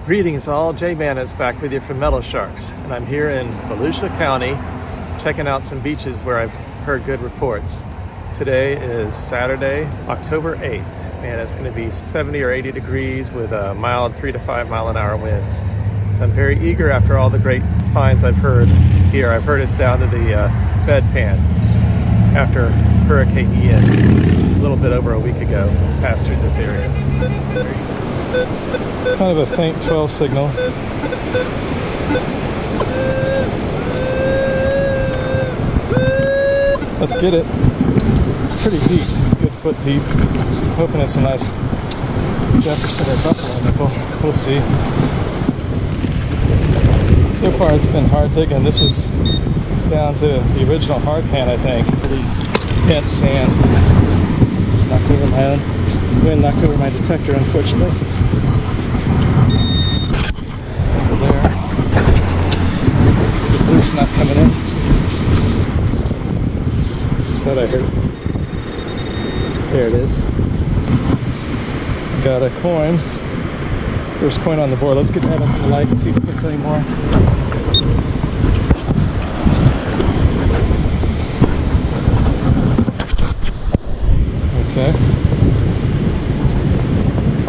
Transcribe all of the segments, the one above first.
Greetings all, J-Man is back with you from Metal Sharks, and I'm here in Volusia County checking out some beaches where I've heard good reports. Today is Saturday, October 8th, and it's going to be 70 or 80 degrees with a mild 3 to 5 mile an hour winds. So I'm very eager after all the great finds I've heard here. I've heard it's down to the bedpan after Hurricane Ian a little bit over a week ago passed through this area. Kind of a faint 12 signal. Let's get it. Pretty deep, good foot deep. Hoping it's a nice Jefferson or Buffalo nickel. We'll see. So far it's been hard digging. This is down to the original hard pan, I think. Pretty dense sand. Just knocked over my own. Wind knocked over my detector, unfortunately. Over there. The surf's not coming in. Thought I heard it. There it is. Got a coin. First coin on the board. Let's get that up in the light and see if we can tell you more. Okay.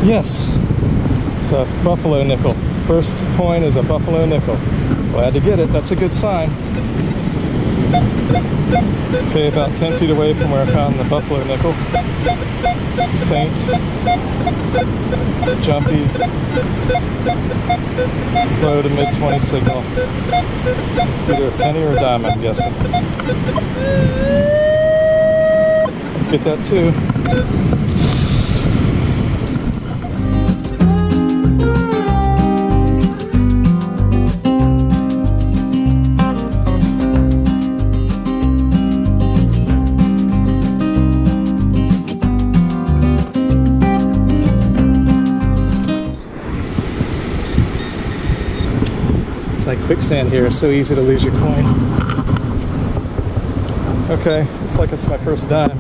Yes. It's a Buffalo nickel. First coin is a Buffalo nickel. Glad to get it. That's a good sign. Okay, about 10 feet away from where I found the Buffalo nickel. Faint, jumpy, low to mid 20 signal. Either a penny or a dime, I'm guessing. Let's get that too. It's like quicksand here, it's so easy to lose your coin. Okay, it's like it's my first dime.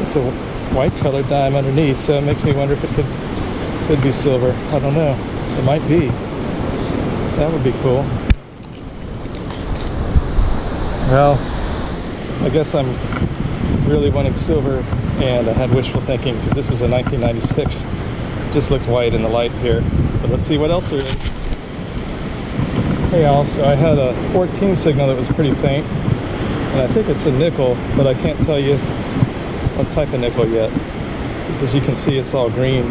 It's a white colored dime underneath, so it makes me wonder if it could be silver. I don't know. It might be. That would be cool. Well, I guess I'm really wanting silver, and I had wishful thinking because this is a 1996. Just looked white in the light here. But let's see what else there is. Hey y'all, so I had a 14 signal that was pretty faint, and I think it's a nickel, but I can't tell you what type of nickel yet. Just as you can see, it's all green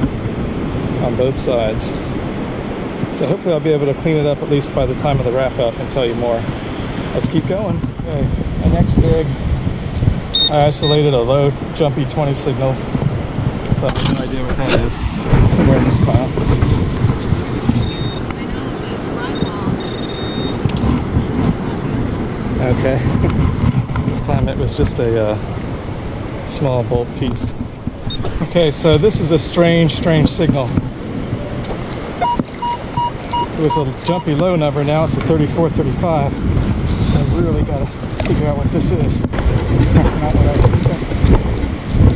on both sides. So hopefully I'll be able to clean it up at least by the time of the wrap up and tell you more. Let's keep going. Okay, my next dig, I isolated a low, jumpy 20 signal. So I have no idea what that is. Somewhere in this pile. Okay. This time it was just a small bolt piece. Okay, so this is a strange signal. It was a jumpy low number, now it's a 34, 35. So I really gotta figure out what this is. Not what I was expecting.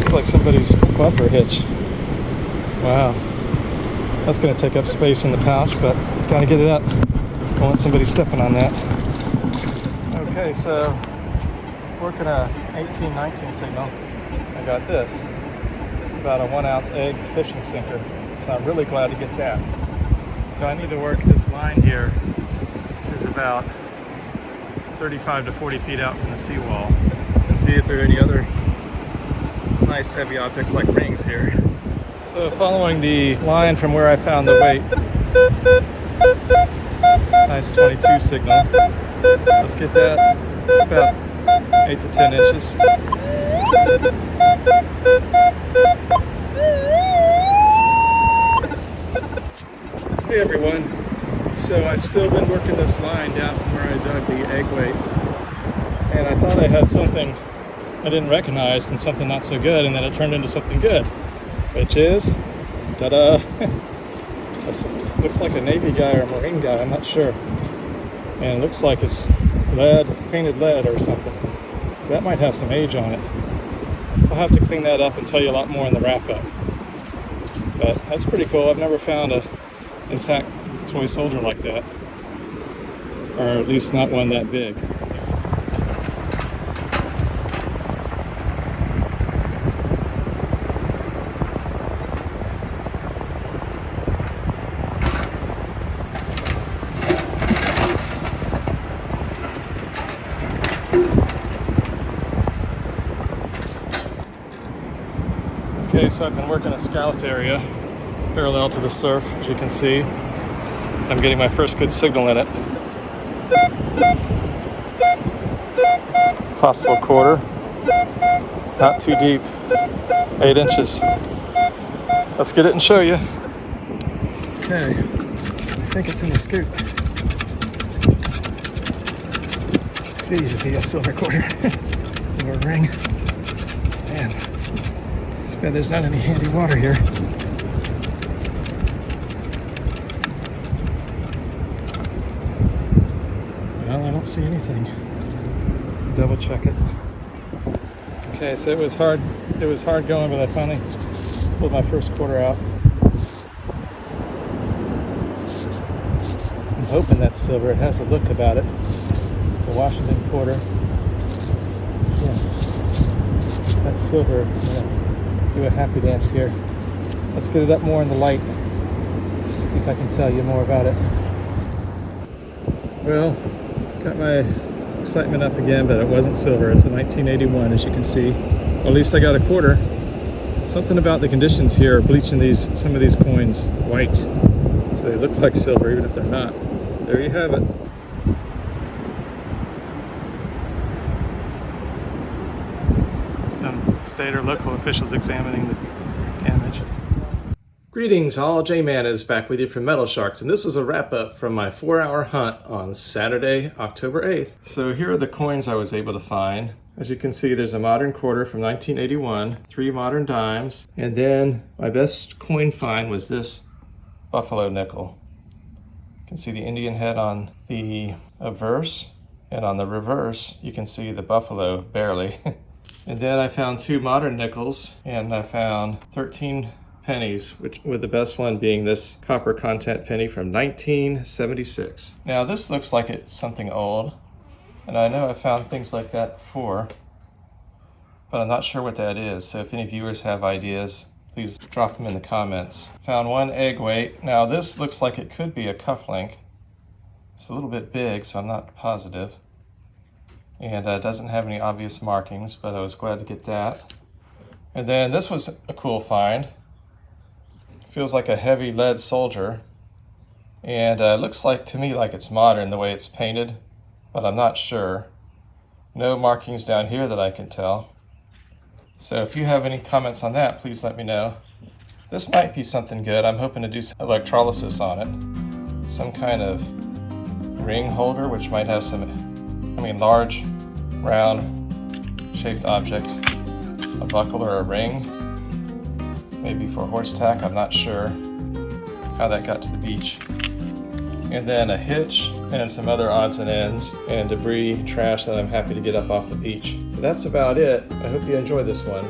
It's like somebody's bumper hitch. Wow. That's gonna take up space in the pouch, but gotta get it up. I want somebody stepping on that. Okay, so working a 18-19 signal, I got this. About a 1 ounce egg fishing sinker. So I'm really glad to get that. So I need to work this line here, which is about 35 to 40 feet out from the seawall, and see if there are any other nice heavy objects like rings here. So following the line from where I found the weight, nice 22 signal. Let's get that. It's about 8 to 10 inches. Hey everyone. So I've still been working this line down from where I dug the egg weight, and I thought I had something I didn't recognize and something not so good, and then it turned into something good, which is, ta-da! This looks like a Navy guy or a Marine guy, I'm not sure, and it looks like it's lead, painted lead or something. So that might have some age on it. I'll have to clean that up and tell you a lot more in the wrap-up. But that's pretty cool. I've never found a intact toy soldier like that. Or at least not one that big. Okay, so I've been working a scalloped area parallel to the surf, as you can see. I'm getting my first good signal in it. Possible quarter. Not too deep. 8 inches. Let's get it and show you. Okay, I think it's in the scoop. Please be a silver quarter or a ring. Man. Yeah, there's not any handy water here. Well, I don't see anything. Double check it. Okay, so it was hard going, but I finally pulled my first quarter out. I'm hoping that's silver. It has a look about it. It's a Washington quarter. Yes, that's silver. Yeah. Do a happy dance here. Let's get it up more in the light. See if I can tell you more about it. Well, got my excitement up again, but it wasn't silver. It's a 1981, as you can see. Or at least I got a quarter. Something about the conditions here are bleaching some of these coins white, so they look like silver even if they're not. There you have it. State or local officials examining the damage. Greetings all, J-Man is back with you from Metal Sharks, and this is a wrap-up from my 4-hour hunt on Saturday, October 8th. So here are the coins I was able to find. As you can see, there's a modern quarter from 1981, 3 modern dimes, and then my best coin find was this buffalo nickel. You can see the Indian head on the obverse, and on the reverse, you can see the buffalo barely. And then I found 2 modern nickels, and I found 13 pennies, with the best one being this copper content penny from 1976. Now this looks like it's something old, and I know I've found things like that before, but I'm not sure what that is, so if any viewers have ideas, please drop them in the comments. Found 1 egg weight. Now this looks like it could be a cufflink. It's a little bit big, so I'm not positive. And doesn't have any obvious markings, but I was glad to get that. And then this was a cool find. Feels like a heavy lead soldier, and looks like to me like it's modern the way it's painted, but I'm not sure. No markings down here that I can tell. So if you have any comments on that, please let me know. This might be something good. I'm hoping to do some electrolysis on it. Some kind of ring holder, which might have some, large, round shaped object, a buckle or a ring, maybe for horse tack. I'm not sure how that got to the beach. And then a hitch and some other odds and ends and debris, trash that I'm happy to get up off the beach. So that's about it. I hope you enjoyed this one.